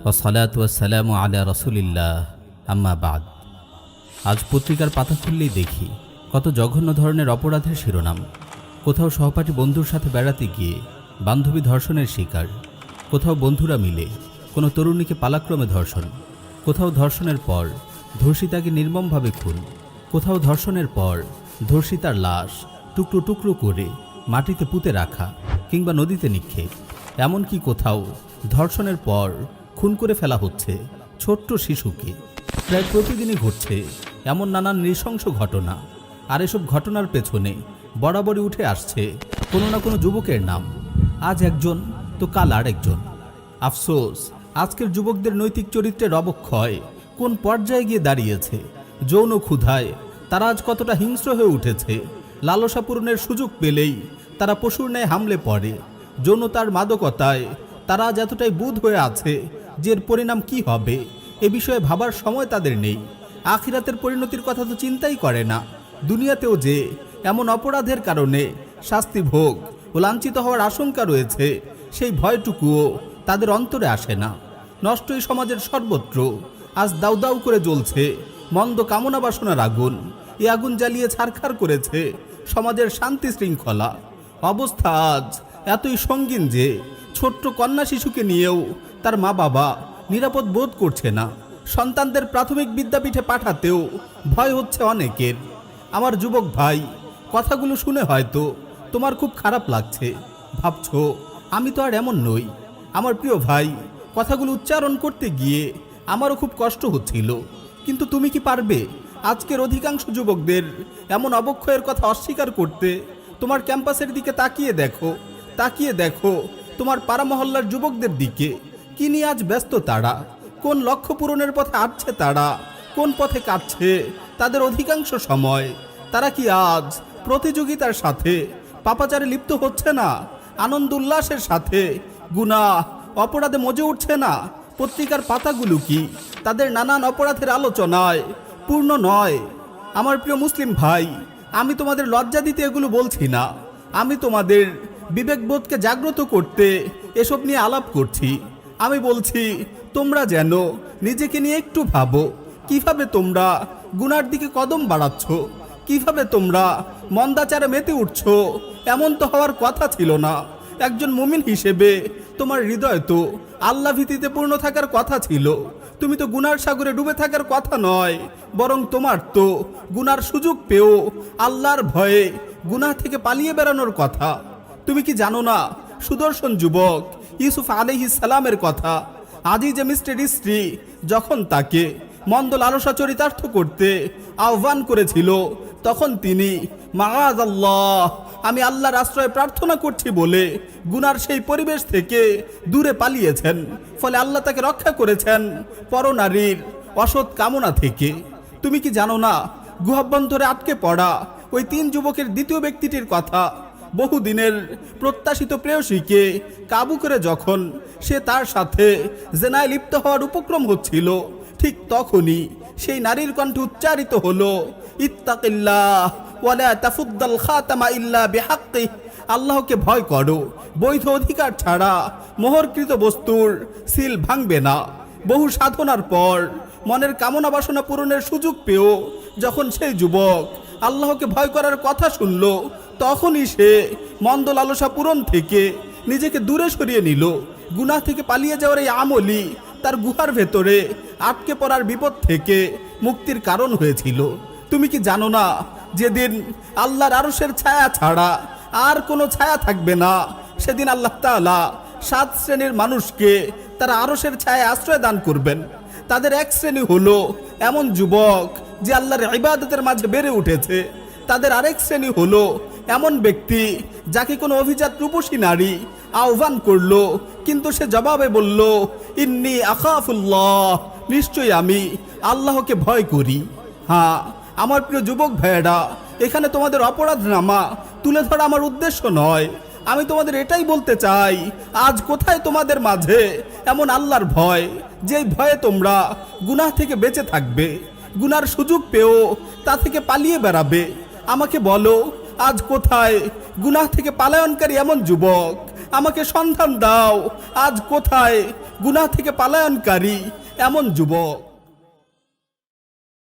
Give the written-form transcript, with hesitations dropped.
ওয়াসসালাতু ওয়াসসালামু আলা রাসূলিল্লাহ আম্মা বাদ। আজ পত্রিকার পাতা খুললেই দেখি কত জঘন্য ধরনের অপরাধের শিরোনাম। কোথাও সহপাঠী বন্ধুর সাথে বেড়াতে গিয়ে বান্ধবী ধর্ষণের শিকার, কোথাও বন্ধুরা মিলে কোনো তরুণীকে পালাক্রমে ধর্ষণ, কোথাও ধর্ষণের পর ধর্ষিতাকে নির্মমভাবে খুন, কোথাও ধর্ষণের পর ধর্ষিতার লাশ টুকরো টুকরো করে মাটিতে পুঁতে রাখা কিংবা নদীতে নিক্ষেপ, এমনকি কোথাও ধর্ষণের পর খুন করে ফেলা হচ্ছে ছোট্ট শিশুকে। প্রায় প্রতিদিনই ঘটছে এমন নানান নৃশংস ঘটনা। আর এসব ঘটনার পেছনে বরাবরই উঠে আসছে কোনো না কোনো যুবকের নাম। আজ একজন তো কাল আরেকজন। আফসোস, আজকের যুবকদের নৈতিক চরিত্রের অবক্ষয় কোন পর্যায়ে গিয়ে দাঁড়িয়েছে। যৌন ক্ষুধায় তারা আজ কতটা হিংস্র হয়ে উঠেছে। লালসা পূরণের সুযোগ পেলেই তারা পশুর ন্যায় হামলে পড়ে। যৌনতার মাদকতায় তারা আজ এতটাই বুঁদ হয়ে আছে যে এর পরিণাম কি হবে এ বিষয়ে ভাবার সময় তাদের নেই। আখিরাতের পরিণতির কথা তো চিন্তাই করে না। দুনিয়াতেও যে এমন অপরাধের কারণে শাস্তি ভোগ ও লাঞ্ছিত হওয়ার আশঙ্কা রয়েছে, সেই ভয়টুকুও তাদের অন্তরে আসে না। নষ্ট এই সমাজের সর্বত্র আজ দাউ দাউ করে জ্বলছে মন্দ কামনা বাসনার আগুন। এই আগুন জ্বালিয়ে ছারখার করেছে সমাজের শান্তি শৃঙ্খলা। অবস্থা আজ এতই সঙ্গীন যে ছোট্ট কন্যা শিশুকে নিয়েও তার মা বাবা নিরাপদ বোধ করছে না। সন্তানদের প্রাথমিক বিদ্যাপীঠে পাঠাতেও ভয় হচ্ছে অনেকের। আমার যুবক ভাই, কথাগুলো শুনে হয়তো তোমার খুব খারাপ লাগছে। ভাবছো আমি তো আর এমন নই। আমার প্রিয় ভাই, কথাগুলো উচ্চারণ করতে গিয়ে আমারও খুব কষ্ট হচ্ছিল। কিন্তু তুমি কি পারবে আজকের অধিকাংশ যুবকদের এমন অবক্ষয়ের কথা অস্বীকার করতে? তোমার ক্যাম্পাসের দিকে তাকিয়ে দেখো তোমার পাড়া মহল্লার যুবকদের দিকে। কি নিয়ে আজ ব্যস্ত তারা? কোন লক্ষ্য পূরণের পথে আটছে তারা? কোন পথে কাটছে তাদের অধিকাংশ সময়? তারা কি আজ প্রতিযোগিতার সাথে পাপাচারে লিপ্ত হচ্ছে না? আনন্দ উল্লাসের সাথে গুনাহ অপরাধে মজে উঠছে না? পত্রিকার পাতাগুলো কি তাদের নানান অপরাধের আলোচনায় পূর্ণ নয়? আমার প্রিয় মুসলিম ভাই, আমি তোমাদের লজ্জা দিতে এগুলো বলছি না। আমি তোমাদের বিবেকবোধকে জাগ্রত করতে এসব নিয়ে আলাপ করছি। আমি বলছি তোমরা যেন নিজেকে নিয়ে একটু ভাবো। কিভাবে তোমরা গুনার দিকে কদম বাড়াচ্ছ, কিভাবে তোমরা মন্দাচারে মেতে উঠছো। এমন তো হওয়ার কথা ছিল না। একজন মুমিন হিসেবে তোমার হৃদয় তো আল্লাহ ভীতিতে পূর্ণ থাকার কথা ছিল। তুমি তো গুনার সাগরে ডুবে থাকার কথা নয়, বরং তোমার তো গুনার সুযোগ পেয়েও আল্লাহর ভয়ে গুনাহ থেকে পালিয়ে বেড়ানোর কথা। তুমি কি জানো না সুদর্শন যুবক ইউসুফ আলাইহিস সালামের কথা? আজই যে মিস্টার স্ত্রী যখন তাকে মন্দ লালসা চরিতার্থ করতে আহ্বান করেছিল, তখন তিনি মাআযাল্লাহ, আমি আল্লাহর আশ্রয় প্রার্থনা করছি বলে গুনার সেই পরিবেশ থেকে দূরে পালিয়েছেন। ফলে আল্লাহ তাকে রক্ষা করেছেন পরনারীর অসৎ কামনা থেকে। তুমি কি জানো না গুহাভ্যন্তরে আটকে পড়া ওই 3 যুবকের দ্বিতীয় ব্যক্তিটির কথা? বহুদিনের প্রত্যাশিত প্রেয়সীকে কাবু করে যখন সে তার সাথে জেনায় লিপ্ত হওয়ার উপক্রম হচ্ছিল, ঠিক তখনই সেই নারীর কণ্ঠে উচ্চারিত হলো, ইত্তাকিল্লাহ ওয়ালা তাফুদ্দাল খাতামা ইল্লা বিহাক্কি, আল্লাহকে ভয় করো, বৈধ অধিকার ছাড়া মোহরকৃত বস্তুর সিল ভাঙবে না। বহু সাধনার পর মনের কামনা বাসনা পূরণের সুযোগ পেয়েও যখন সেই যুবক আল্লাহকে ভয় করার কথা শুনল, তখনই সে মন্দ লালসা পূরণ থেকে নিজেকে দূরে সরিয়ে নিল। গুনাহ থেকে পালিয়ে যাওয়ার এই আমলই তার গুহার ভেতরে আটকে পড়ার বিপদ থেকে মুক্তির কারণ হয়েছিল। তুমি কি জানো না যেদিন আল্লাহর আরশের ছায়া ছাড়া আর কোনো ছায়া থাকবে না, সেদিন আল্লাহ তাআলা 7 শ্রেণীর মানুষকে তারা আরশের ছায়ায় আশ্রয় দান করবেন। তাদের এক শ্রেণী হলো এমন যুবক যে আল্লাহর ইবাদতের মাঝে বেড়ে উঠেছে। তাদের আরেক শ্রেণী হলো এমন ব্যক্তি যাকে কোনো অভিজাত রূপসী নারী আহ্বান করলো, কিন্তু সে জবাবে বলল, ইন্নী আখাফুল্লাহ, নিশ্চয়ই আমি আল্লাহকে ভয় করি। হ্যাঁ আমার প্রিয় যুবক ভাইয়েরা, এখানে তোমাদের অপরাধ নামা তুলে ধরা আমার উদ্দেশ্য নয়। আমি তোমাদের এটাই বলতে চাই, আজ কোথায় তোমাদের মাঝে এমন আল্লাহর ভয়, যেই ভয়ে তোমরা গুনাহ থেকে বেঁচে থাকবে, গুনার সুযোগ পেয়েও তা থেকে পালিয়ে বেড়াবে? আমাকে বলো, আজ কোথায় গুনাহ থেকে পালায়নকারী এমন যুবক? আমাকে সন্ধান দাও। আজ কোথায় গুনাহ থেকে পালায়নকারী এমন যুবক